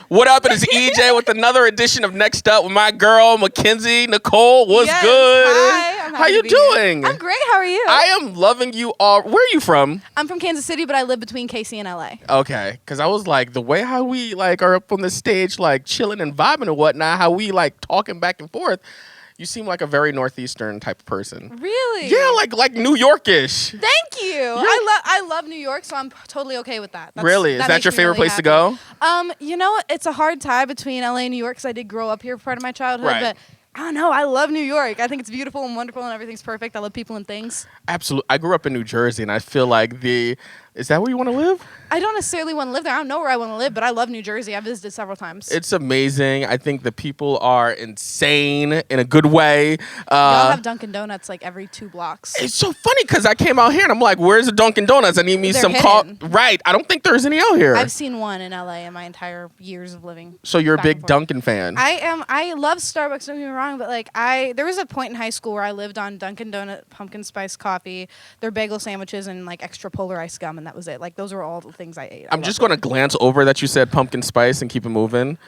What up? It is EJ with another edition of Next Up with my girl, Mackenzie Nicole. What's good? Hi. I'm How happy you to be here. doing? I'm great. How are you? I am loving you all. Where are you from? I'm from Kansas City, but I live between KC and LA. Okay, because I was like, the way how we like are up on the stage, like chilling and vibing and whatnot, how we like talking back and forth. You seem like a very northeastern type of person. Really? Yeah, like New Yorkish. Thank you. I love New York, so I'm totally okay with that. Really? Is that makes your me favorite really place to go? You know, it's a hard tie between LA and New York because I did grow up here for part of my childhood, Right. but I don't know. I love New York. I think it's beautiful and wonderful and everything's perfect. I love people and things. Absolutely. I grew up in New Jersey, and I feel like is that where you want to live? I don't necessarily want to live there. I don't know where I want to live, but I love New Jersey. I've visited several times. It's amazing. I think the people are insane in a good way. Y'all have Dunkin' Donuts like every 2 blocks. It's so funny because I came out here and I'm like, where's the Dunkin' Donuts? I need me They're some hidden. Right. I don't think there's any out here. I've seen one in LA in my entire years of living. So you're a back and big forth. Dunkin' fan. I am. I love Starbucks. Don't get me wrong, but like there was a point in high school where I lived on Dunkin' Donut pumpkin spice coffee, their bagel sandwiches, and like extra polar ice gum, and that was it. Like those were all the things I ate. I'm just going to glance over that you said pumpkin spice and keep it moving.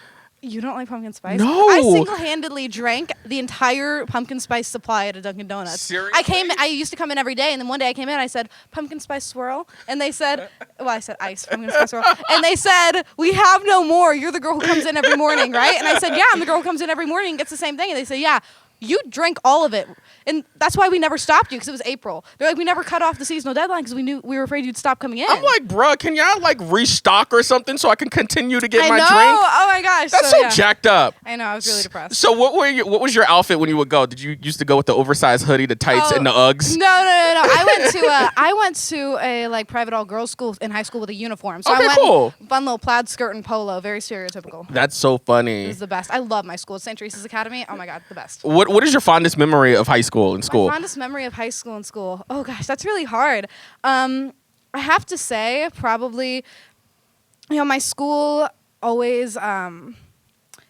You don't like pumpkin spice? No. I single-handedly drank the entire pumpkin spice supply at a Dunkin' Donuts. Seriously? I used to come in every day, and then one day I came in, I said, pumpkin spice swirl, and they said, well, I said ice, pumpkin spice swirl, and they said, we have no more. You're the girl who comes in every morning, right? And I said, yeah, I'm the girl who comes in every morning and gets the same thing. And they said, yeah, you drank all of it. And that's why we never stopped you, because it was April. They're like, we never cut off the seasonal deadline because we were afraid you'd stop coming in. I'm like, bruh, can y'all like restock or something so I can continue to get I my know. drink? Oh my gosh. That's so yeah. jacked up. I know. I was really depressed. So what was your outfit when you would go? Did you used to go with the oversized hoodie, the tights, and the Uggs? No. I went to a like private all girls school in high school with a uniform. So Okay, I went cool. fun little plaid skirt and polo, very stereotypical. That's so It funny. was the best. I love my school, St. Teresa's Academy. Oh my god, the best. What is your fondest memory of high school and school? My fondest memory of high school and school. Oh gosh, that's really hard. I have to say probably, my school always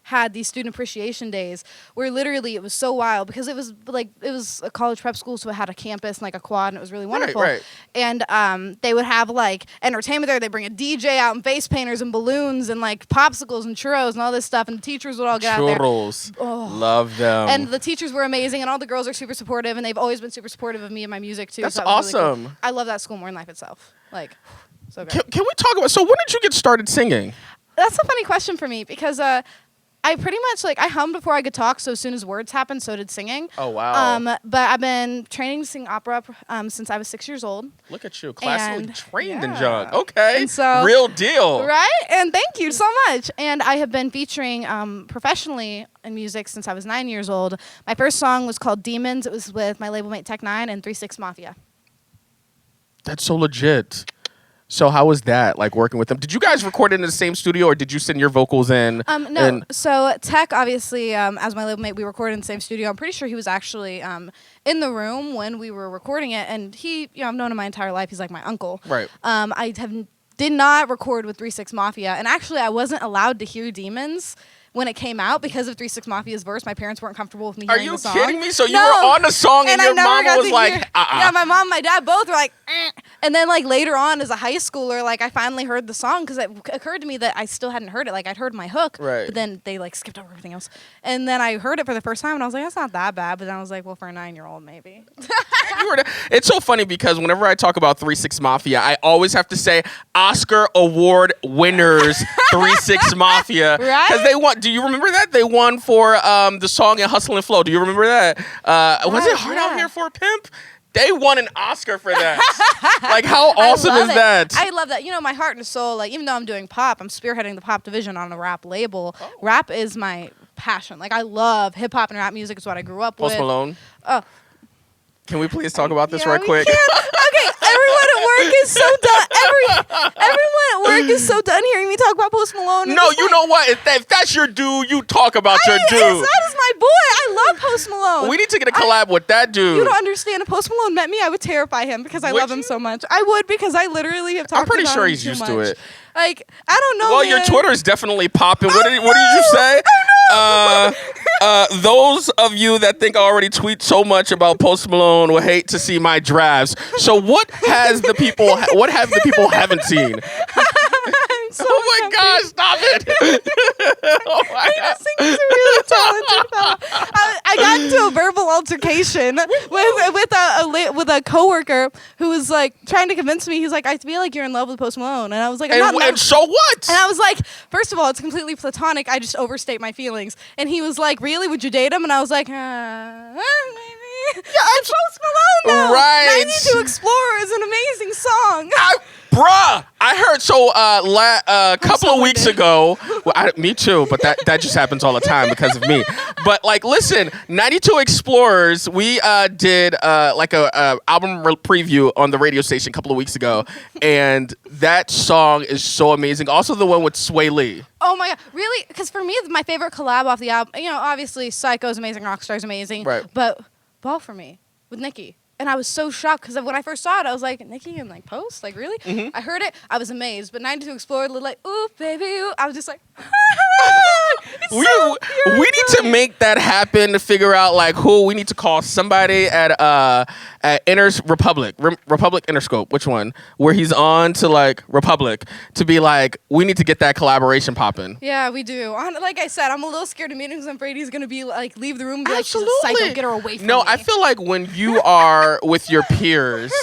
had these student appreciation days where literally it was so wild because it was a college prep school, so it had a campus and like a quad, and it was really wonderful. Right. And they would have like entertainment there. They bring a DJ out and face painters and balloons and like popsicles and churros and all this stuff, and the teachers would all get out there. Churros. Oh. Love them. And the teachers were amazing, and all the girls are super supportive, and they've always been super supportive of me and my music too. That's so that was really awesome. cool. I love that school more than life itself. Like, so great. Can we talk about? So when did you get started singing? That's a funny question for me because I pretty much I hummed before I could talk. So as soon as words happened, so did singing. Oh wow. But I've been training to sing opera since I was 6 years old. Look at you, classically And- trained and yeah. junk. Okay, And so- real deal. Right? And thank you so much. And I have been featuring professionally in music since I was 9 years old. My first song was called Demons. It was with my label mate Tech Nine and 3-6 Mafia. That's so legit. So how was that like working with them? Did you guys record it in the same studio, or did you send your vocals in? No. and- So Tech, obviously, as my label mate, we recorded in the same studio. I'm pretty sure he was actually in the room when we were recording it. And he, I've known him my entire life. He's like my uncle. Right. Did not record with 3-6 Mafia. And actually, I wasn't allowed to hear Demons when it came out because of 3-6 Mafia's verse. My parents weren't comfortable with me Are hearing you the song. kidding me? So you No. were on the song and I your never mama got was to like, hear- uh-uh. Yeah, my mom and my dad both were like, eh. And then like later on as a high schooler, like I finally heard the song because it occurred to me that I still hadn't heard it. Like I'd heard my hook, Right. but then they like skipped over everything else. And then I heard it for the first time and I was like, that's not that bad. But then I was like, well, for a 9-year-old, maybe. It's so funny because whenever I talk about 3-6 Mafia, I always have to say Oscar Award winners 3-6 Mafia. Right? Because they won. Do you remember that? They won for the song in Hustle and Flow. Do you remember that? Was it Hard Out yeah. Here for a Pimp? They won an Oscar for that. Like, how awesome I love is it. that? I love that. My heart and soul, like, even though I'm doing pop, I'm spearheading the pop division on a rap label. Oh. Rap is my passion. Like, I love hip hop and rap music. It's what I grew up Post with. Malone. Oh. Can we please talk about this Yeah, right we quick? can. Okay, everyone at work is so done. Everyone at work is so done hearing me talk about Post Malone. No, you know what? If that's your dude, you talk about your dude. That is my boy. I love Post Malone. We need to get a collab with that dude. You don't understand. If Post Malone met me, I would terrify him because I Would love him you? so much. I would because I literally have talked I'm pretty about sure him he's too used to much. it. Like, I don't know, Well, man. your Twitter is definitely popping. What did you say? Those of you that think I already tweet so much about Post Malone will hate to see my drafts. So what have the people haven't seen? I'm so Oh my gosh, stop it. Oh my He God. just thinks he's a really talented fella. I got into a verbal altercation with a coworker who was like trying to convince me. He's like, I feel like you're in love with Post Malone, and I was like, I'm not. And so what? And I was like, first of all, it's completely platonic. I just overstate my feelings. And he was like, really? Would you date him? And I was like, maybe. Yeah, it's Post Malone, though. Right. 92 Explorer is an amazing song. Bruh, I heard a couple of weeks ago. Well, me too, but that just happens all the time because of me. But like, listen, 92 Explorers. We did like a album preview on the radio station a couple of weeks ago, and that song is so amazing. Also, the one with Sway Lee. Oh my God, really? Because for me, my favorite collab off the album, obviously Psycho's amazing, Rockstar's amazing, Right. But Ball for Me with Nicki. And I was so shocked because when I first saw it, I was like, Nicki and like Post? Like, really? Mm-hmm. I heard it, I was amazed. But 92 Explorer, like, ooh, baby, ooh. I was just like, We need to make that happen to figure out like who we need to call somebody at Republic Interscope, which one? Where he's on to like Republic to be like, we need to get that collaboration popping. Yeah, we do. Like I said, I'm a little scared of meeting because I'm afraid he's gonna be like, leave the room and be Absolutely. like, she's a psycho, get her away from me. No, I feel like when you are with your peers,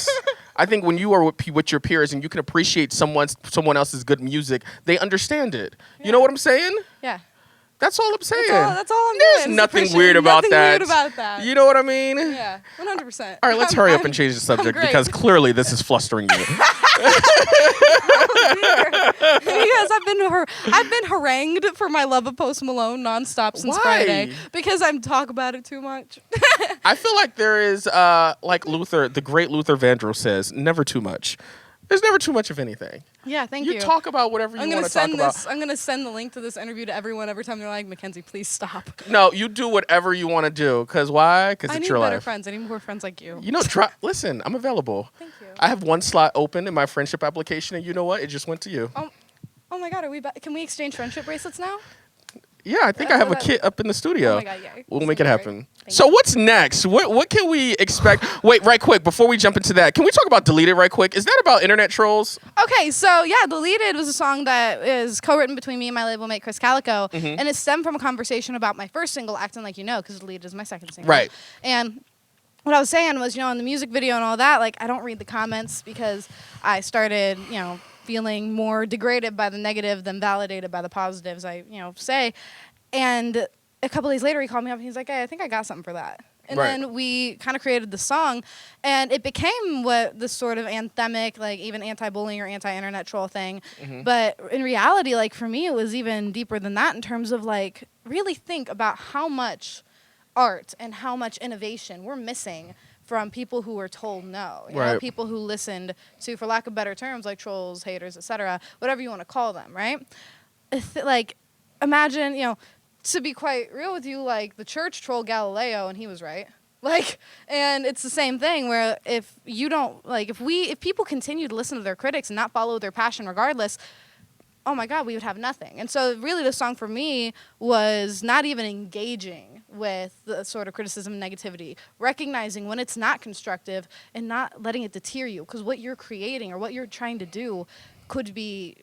I think when you are with your peers and you can appreciate someone else's good music, they understand it. Yeah. You know what I'm saying? Yeah. That's all I'm saying. That's all I'm There's doing. nothing weird about that. Nothing weird about that. You know what I mean? Yeah, 100%. All right, let's hurry up and change the subject great. because clearly this is flustering you. Yes, I've been harangued for my love of Post Malone nonstop since Why? Friday because I talk about it too much. I feel like there is, like Luther, the great Luther Vandross says, never too much. There's never too much of anything. Yeah, thank you. You talk about whatever you want to talk about. I'm gonna send the link to this interview to everyone every time they're like, Mackenzie, please stop. No, you do whatever you want to do. Cause why? Cause it's your life. I need better friends. I need more friends like you. You know, listen, I'm available. Thank you. I have one slot open in my friendship application, and you know what? It just went to you. Oh my God, can we exchange friendship bracelets now? Yeah, I think I have a kit up in the studio. Oh my God, yeah. We'll make it happen. So what's next? What can we expect? Wait, right quick, before we jump into that, can we talk about Deleted right quick? Is that about internet trolls? Okay, so yeah, Deleted was a song that is co-written between me and my label mate Chris Calico, and it stemmed from a conversation about my first single, Acting Like You Know, because Deleted is my second single. Right. And what I was saying was, in the music video and all that, like, I don't read the comments because I started, feeling more degraded by the negative than validated by the positives I, say. And a couple days later, he called me up and he's like, hey, I think I got something for that. And then we kind of created the song, and it became this sort of anthemic, like even anti-bullying or anti-internet troll thing. But in reality, like for me, it was even deeper than that in terms of like really think about how much art and how much innovation we're missing from people who were told no. You know, people who listened to, for lack of better terms, like trolls, haters, etc., whatever you want to call them, right? Like, imagine, to be quite real with you, like the church trolled Galileo and he was right. Like, and it's the same thing where if you don't, like, if people continue to listen to their critics and not follow their passion regardless, oh my God, we would have nothing. And so really the song for me was not even engaging with the sort of criticism and negativity, recognizing when it's not constructive and not letting it deter you, because what you're creating or what you're trying to do could be,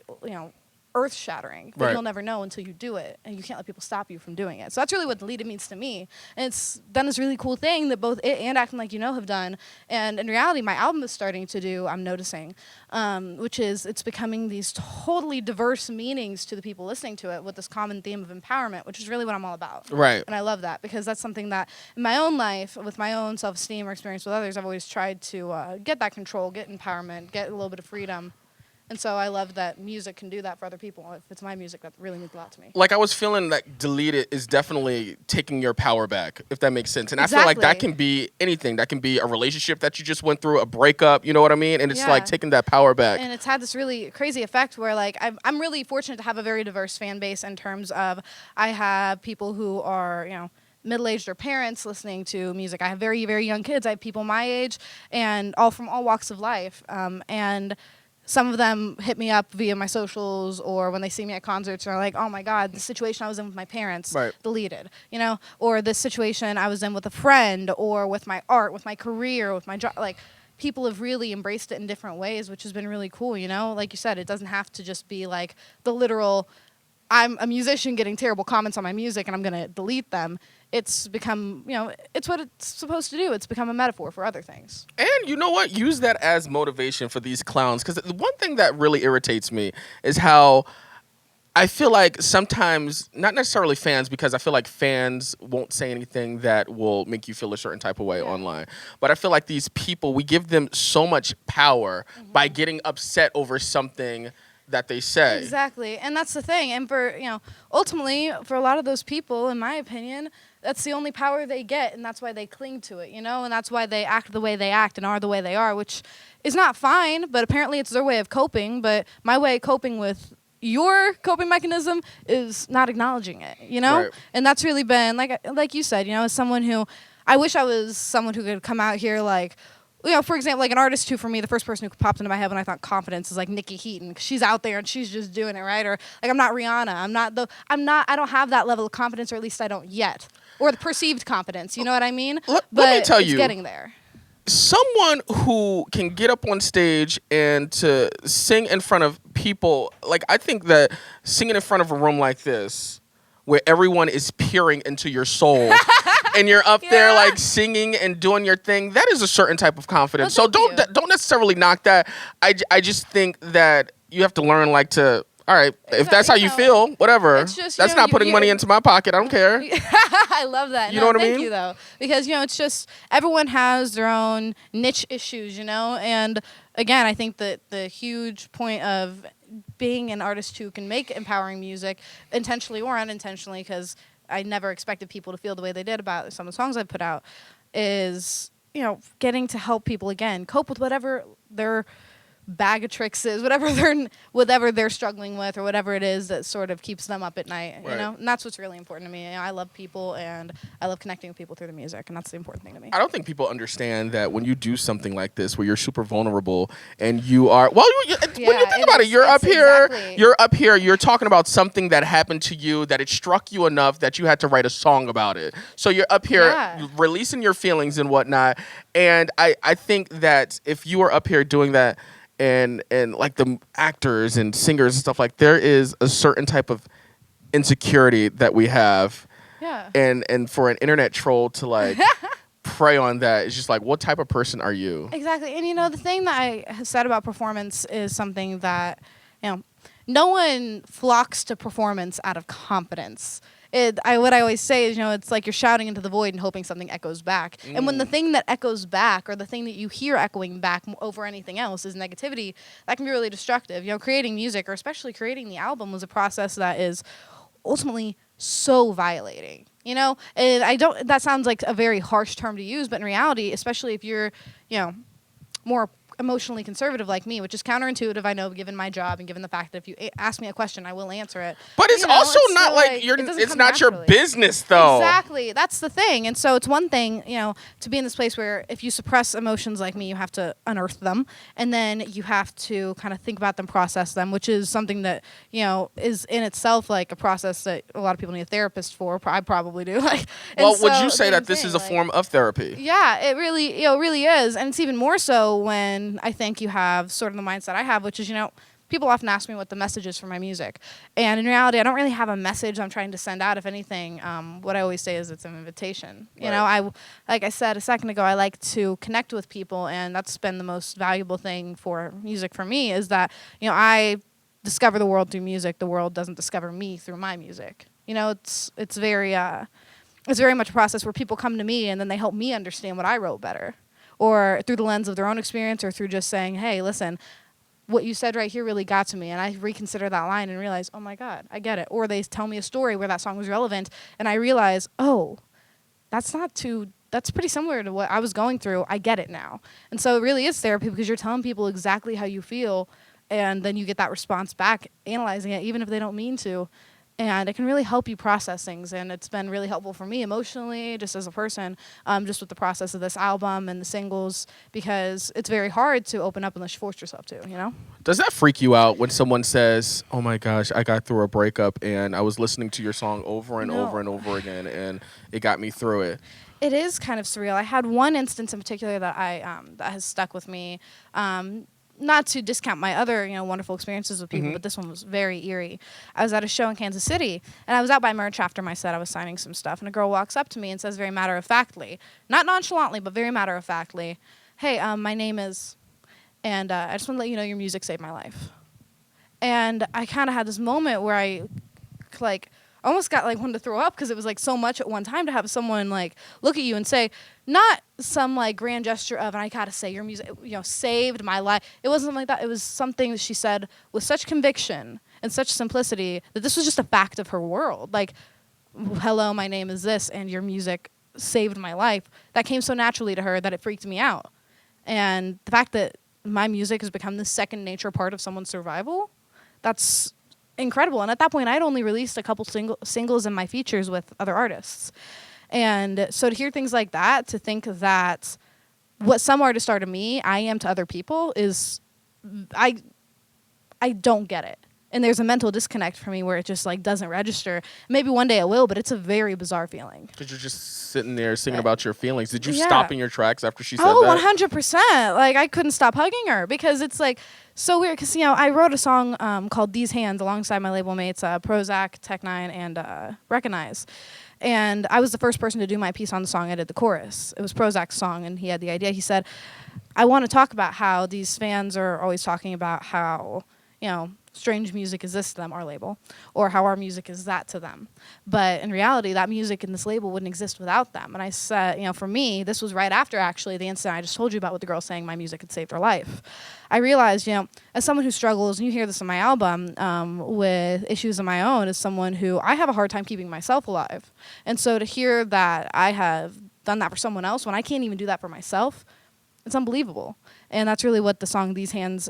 earth-shattering, but you'll never know until you do it, and you can't let people stop you from doing it. So that's really what Deleted means to me, and it's done this really cool thing that both it and Acting Like You Know have done, and in reality, my album is starting to do, I'm noticing, which is it's becoming these totally diverse meanings to the people listening to it with this common theme of empowerment, which is really what I'm all about. Right. And I love that, because that's something that in my own life, with my own self-esteem or experience with others, I've always tried to get that control, get empowerment, get a little bit of freedom. And so I love that music can do that for other people. If it's my music, that really means a lot to me. Like, I was feeling that Deleted is definitely taking your power back, if that makes sense. And Exactly. I feel like that can be anything. That can be a relationship that you just went through, a breakup, you know what I mean? And it's like taking that power back. And it's had this really crazy effect where, like, I'm really fortunate to have a very diverse fan base in terms of I have people who are, middle-aged or parents listening to music. I have very, very young kids. I have people my age and all from all walks of life. And some of them hit me up via my socials or when they see me at concerts and are like, oh my God, the situation I was in with my parents, Deleted, or this situation I was in with a friend or with my art, with my career, with my job. Like, people have really embraced it in different ways, which has been really cool, you know? Like you said, it doesn't have to just be like the literal, I'm a musician getting terrible comments on my music and I'm going to delete them. It's become, you know, it's what it's supposed to do. It's become a metaphor for other things. And you know what? Use that as motivation for these clowns. Because the one thing that really irritates me is how I feel like sometimes, not necessarily fans, because I feel like fans won't say anything that will make you feel a certain type of way online. But I feel like these people, we give them so much power by getting upset over something that they say. Exactly. And that's the thing. And for, you know, ultimately, for a lot of those people, in my opinion, that's the only power they get, and that's why they cling to it, you know? And that's why they act the way they act and are the way they are, which is not fine, but apparently it's their way of coping. But my way of coping with your coping mechanism is not acknowledging it, you know? Right. And that's really been, like you said, you know, as someone who, I wish I was someone who could come out here like, you know, for example, like an artist who, for me, the first person who popped into my head when I thought confidence is like Nikki Heaton. 'Cause she's out there and she's just doing it, right? Or like I'm not Rihanna. I don't have that level of confidence, or at least I don't yet. Or the perceived confidence, you know what I mean? Let But me tell it's you, getting there. someone who can get up on stage and to sing in front of people, like I think that singing in front of a room like this, where everyone is peering into your soul, and you're up there like singing and doing your thing, that is a certain type of confidence. Well, So don't necessarily knock that. I just think that you have to learn like to. All right, if that's how you feel, whatever. It's just, that's not putting money into my pocket. I don't care. I love that. You know what I mean? Thank you, though. Because, you know, it's just everyone has their own niche issues, you know? And, again, I think that the huge point of being an artist who can make empowering music, intentionally or unintentionally, because I never expected people to feel the way they did about some of the songs I've put out, is, you know, getting to help people, again, cope with whatever their bag of tricks is, whatever they're struggling with, or whatever it is that sort of keeps them up at night, you know? And that's what's really important to me. You know, I love people, and I love connecting with people through the music, and that's the important thing to me. I don't think people understand that when you do something like this, where you're super vulnerable and you are, well, when you think about it, you're up here, you're talking about something that happened to you, that it struck you enough that you had to write a song about it. So you're up here releasing your feelings and whatnot. And I think that if you are up here doing that, and like the actors and singers and stuff, like there is a certain type of insecurity that we have. Yeah. And for an internet troll to like prey on that, it's just like, what type of person are you? Exactly. And, you know, the thing that I have said about performance is something that, you know, no one flocks to performance out of confidence. What I always say is, you know, it's like you're shouting into the void and hoping something echoes back. And when the thing that echoes back, or the thing that you hear echoing back over anything else, is negativity, that can be really destructive. You know, creating music, or especially creating the album, was a process that is ultimately so violating. You know, and that sounds like a very harsh term to use, but in reality, especially if you're, you know, more emotionally conservative like me, which is counterintuitive, I know, given my job and given the fact that if you ask me a question, I will answer it. But it's also not like it's not your business, though. Exactly. That's the thing. And so it's one thing, you know, to be in this place where if you suppress emotions like me, you have to unearth them, and then you have to kind of think about them, process them, which is something that, you know, is in itself like a process that a lot of people need a therapist for. I probably do. Would you say that this is a form of therapy? Yeah, it really, you know, really is. And it's even more so when I think you have sort of the mindset I have, which is, you know, people often ask me what the message is for my music. And in reality, I don't really have a message I'm trying to send out. If anything, what I always say is it's an invitation. You know, like I said a second ago, I like to connect with people, and that's been the most valuable thing for music for me, is that, you know, I discover the world through music. The world doesn't discover me through my music. You know, it's very much a process where people come to me and then they help me understand what I wrote better, or through the lens of their own experience, or through just saying, hey, listen, what you said right here really got to me, and I reconsider that line and realize, oh my God, I get it. Or they tell me a story where that song was relevant, and I realize, oh, that's pretty similar to what I was going through. I get it now. And so it really is therapy, because you're telling people exactly how you feel, and then you get that response back, analyzing it, even if they don't mean to. and it can really help you process things. And it's been really helpful for me emotionally, just as a person, just with the process of this album and the singles, because it's very hard to open up unless you force yourself to, you know? Does that freak you out when someone says, oh my gosh, I got through a breakup and I was listening to your song over and over and over again and it got me through it? It is kind of surreal. I had one instance in particular that that has stuck with me. Not to discount my other, wonderful experiences with people, but this one was very eerie. I was at a show in Kansas City, and I was out by merch after my set. I was signing some stuff, and a girl walks up to me and says very matter-of-factly, not nonchalantly, but very matter-of-factly, hey, my name is, and I just want to let you know your music saved my life. And I kind of had this moment where I, almost got wanted to throw up because it was so much at one time to have someone look at you and say, not some grand gesture of, and I gotta say your music saved my life. It wasn't something like that. It was something that she said with such conviction and such simplicity that this was just a fact of her world. Hello, my name is this, and your music saved my life. That came so naturally to her that it freaked me out. And the fact that my music has become the second nature part of someone's survival, that's incredible. And at that point, I'd only released a couple singles in my features with other artists. And so to hear things like that, to think that what some artists are to me, I am to other people, is I don't get it. And there's a mental disconnect for me where it just doesn't register. Maybe one day it will, but it's a very bizarre feeling. Because you're just sitting there singing about your feelings. Did you stop in your tracks after she said that? Oh, 100%. I couldn't stop hugging her because it's so weird. Because, I wrote a song called These Hands alongside my label mates, Prozac, Tech Nine, and Recognize. And I was the first person to do my piece on the song. I did the chorus. It was Prozac's song, and he had the idea. He said, I want to talk about how these fans are always talking about how, strange music is this to them, our label, or how our music is that to them. But in reality, that music in this label wouldn't exist without them. And I said, for me, this was right after, actually, the incident I just told you about with the girl saying my music had saved her life. I realized, as someone who struggles, and you hear this in my album, with issues of my own, as someone who I have a hard time keeping myself alive. And so to hear that I have done that for someone else when I can't even do that for myself, it's unbelievable. And that's really what the song These Hands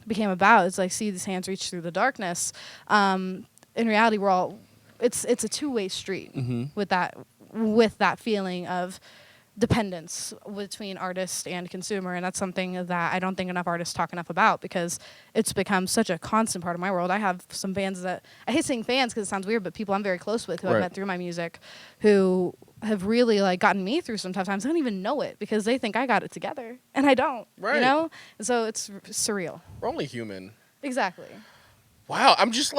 became about. It's see these hands reach through the darkness. In reality, we're all, it's a two-way street with that feeling of dependence between artist and consumer. And that's something that I don't think enough artists talk enough about because it's become such a constant part of my world. I have some fans that, I hate saying fans because it sounds weird, but people I'm very close with who I've met through my music who have really gotten me through some tough times. I don't even know it because they think I got it together and I don't, And so it's surreal. We're only human. Exactly. Wow, I'm just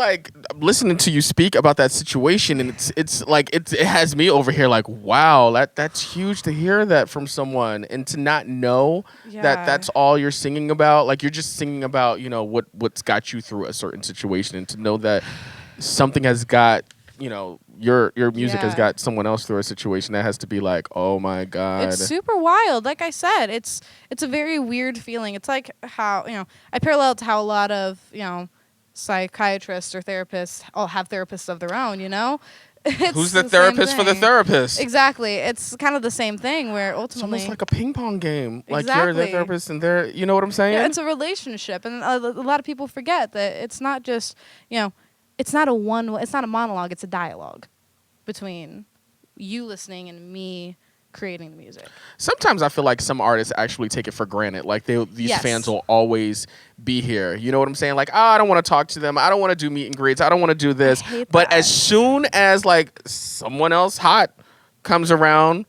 listening to you speak about that situation, and it has me over here wow, that's huge to hear that from someone, and to not know that that's all you're singing about. You're just singing about what's got you through a certain situation, and to know that something has got your music has got someone else through a situation, that has to be oh my God. It's super wild. Like I said, it's a very weird feeling. It's how I parallel it to how a lot of psychiatrists or therapists all have therapists of their own, Who's the therapist for the therapist? Exactly. It's kind of the same thing where ultimately... It's almost like a ping pong game. Exactly. You're the therapist and they're... You know what I'm saying? Yeah, it's a relationship. And a lot of people forget that it's not just, it's not a monologue, it's a dialogue between you listening and me creating the music. Sometimes I feel like some artists actually take it for granted. These fans will always be here. You know what I'm saying? I don't want to talk to them. I don't want to do meet and greets. I don't want to do this. But as soon as someone else hot comes around,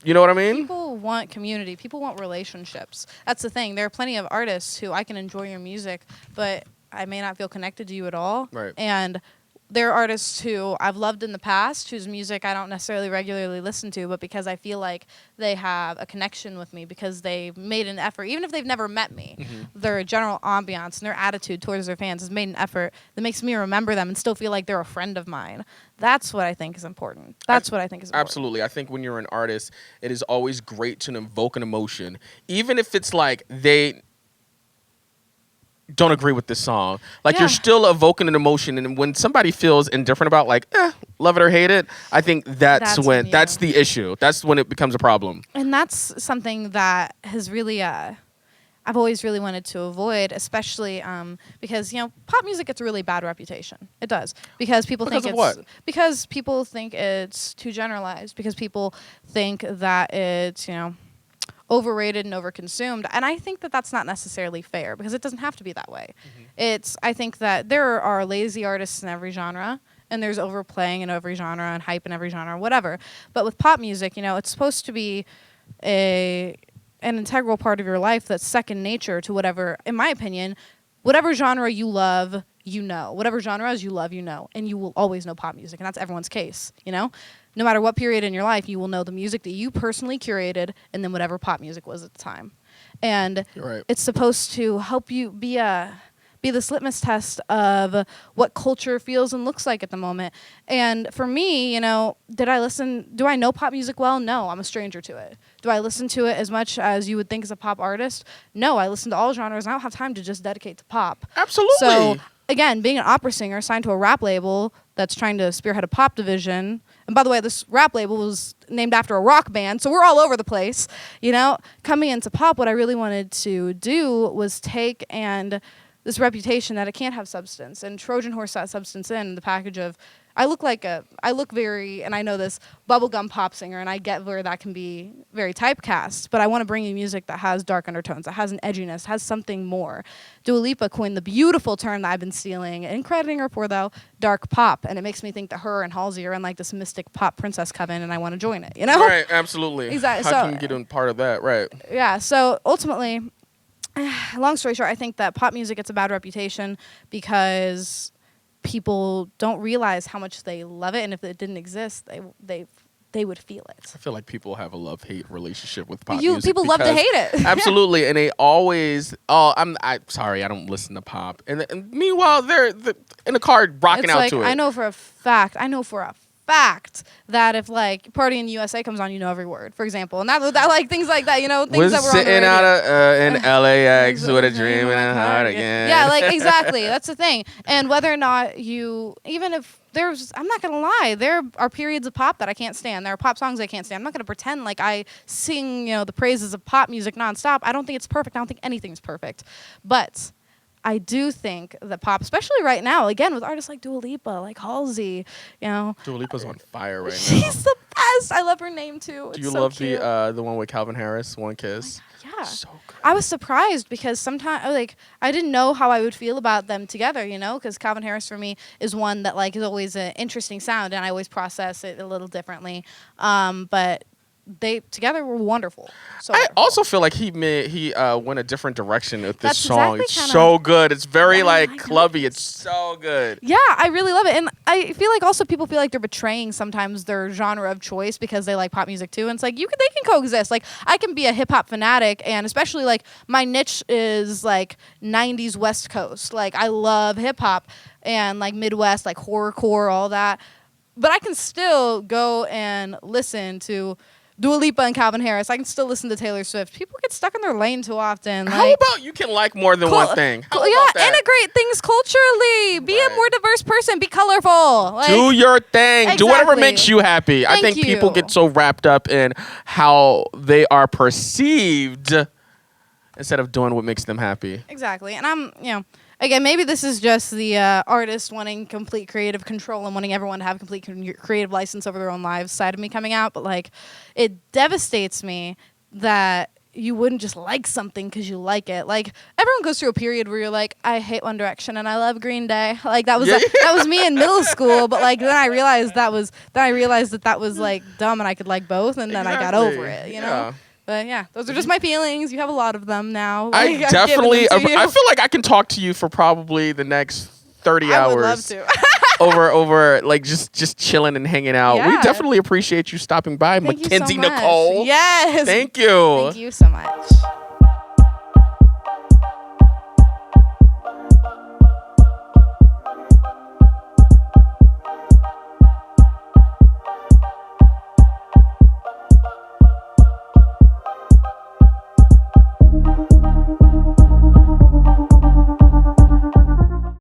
you know what I mean? People want community. People want relationships. That's the thing. There are plenty of artists who I can enjoy your music, but I may not feel connected to you at all. Right. And there are artists who I've loved in the past whose music I don't necessarily regularly listen to, but because I feel like they have a connection with me because they made an effort, even if they've never met me, their general ambiance and their attitude towards their fans has made an effort that makes me remember them and still feel like they're a friend of mine. That's what I think is important. Absolutely. I think when you're an artist, it is always great to invoke an emotion, even if it's they don't agree with this song. You're still evoking an emotion, and when somebody feels indifferent about love it or hate it, I think that's the issue. That's when it becomes a problem. And that's something that has really I'm I've always really wanted to avoid, especially because pop music gets a really bad reputation. It does because people think because people think it's too generalized, because people think that it's overrated and overconsumed, and I think that that's not necessarily fair because it doesn't have to be that way. I think that there are lazy artists in every genre, and there's overplaying in every genre and hype in every genre, whatever. But with pop music, it's supposed to be an integral part of your life that's second nature to whatever, in my opinion, whatever genre you love, whatever genres you love, and you will always know pop music, and that's everyone's case, No matter what period in your life, you will know the music that you personally curated and then whatever pop music was at the time. And it's supposed to help you be this litmus test of what culture feels and looks like at the moment. And for me, do I know pop music well? No, I'm a stranger to it. Do I listen to it as much as you would think as a pop artist? No, I listen to all genres, and I don't have time to just dedicate to pop. Absolutely. So, again, being an opera singer signed to a rap label that's trying to spearhead a pop division, and by the way, this rap label was named after a rock band, so we're all over the place, Coming into pop, what I really wanted to do was take this reputation that it can't have substance, and Trojan horse that substance in the package of, I look very, and I know this, bubblegum pop singer, and I get where that can be very typecast, but I want to bring you music that has dark undertones, that has an edginess, has something more. Dua Lipa coined the beautiful term that I've been stealing, and crediting her for, though, dark pop, and it makes me think that her and Halsey are in like this mystic pop princess coven, and I want to join it, Right, absolutely. Exactly. How can you get in part of that, right? Yeah, so ultimately, long story short, I think that pop music gets a bad reputation because people don't realize how much they love it, and if it didn't exist, they would feel it. I feel like people have a love-hate relationship with pop music. People love to hate it. Absolutely, and they always, I'm sorry, I don't listen to pop. And meanwhile, they're in the car rocking out to it. I know for a fact that if like Party in the USA comes on, every word, for example, and that like things like that, things was that were on the sitting radio. out in LAX with a dream in a heart again. Yeah, like exactly. That's the thing. And whether or not even if I'm not gonna lie, there are periods of pop that I can't stand. There are pop songs I can't stand. I'm not gonna pretend like I sing, the praises of pop music nonstop. I don't think it's perfect. I don't think anything's perfect, but I do think that pop, especially right now, again, with artists like Dua Lipa, like Halsey, Dua Lipa's on fire right now. She's the best. I love her name, too. Do you love the one with Calvin Harris, One Kiss? Oh yeah. So good. I was surprised because sometimes, I didn't know how I would feel about them together, because Calvin Harris for me is one that, is always an interesting sound, and I always process it a little differently. But they together were wonderful. I also feel like he went a different direction with this song. Exactly it's so good. It's very clubby. It's so good. Yeah, I really love it. And I feel like also people feel like they're betraying sometimes their genre of choice because they like pop music too. And it's like they can coexist. Like I can be a hip hop fanatic, and especially like my niche is like 90s West Coast. Like I love hip hop and like Midwest, like horrorcore, all that. But I can still go and listen to Dua Lipa and Calvin Harris. I can still listen to Taylor Swift. People get stuck in their lane too often. How about you can like more than one thing? How about that? Integrate things culturally. Be a more diverse person. Be colorful. Do your thing. Exactly. Do whatever makes you happy. I think people get so wrapped up in how they are perceived instead of doing what makes them happy. Exactly. And I'm, again, maybe this is just the artist wanting complete creative control and wanting everyone to have complete creative license over their own lives side of me coming out. But, it devastates me that you wouldn't just like something because you like it. Like, everyone goes through a period where you're like, I hate One Direction and I love Green Day. Like, that was that was me in middle school. But, then I realized that was dumb and I could like both. And then I got over it, you know? But yeah, those are just my feelings. You have a lot of them now. I definitely, I feel like I can talk to you for probably the next 30 hours. I would love to. over just chilling and hanging out. Yeah. We definitely appreciate you stopping by, Thank Mackenzie you so much. Nicole. Yes. Thank you. Thank you so much.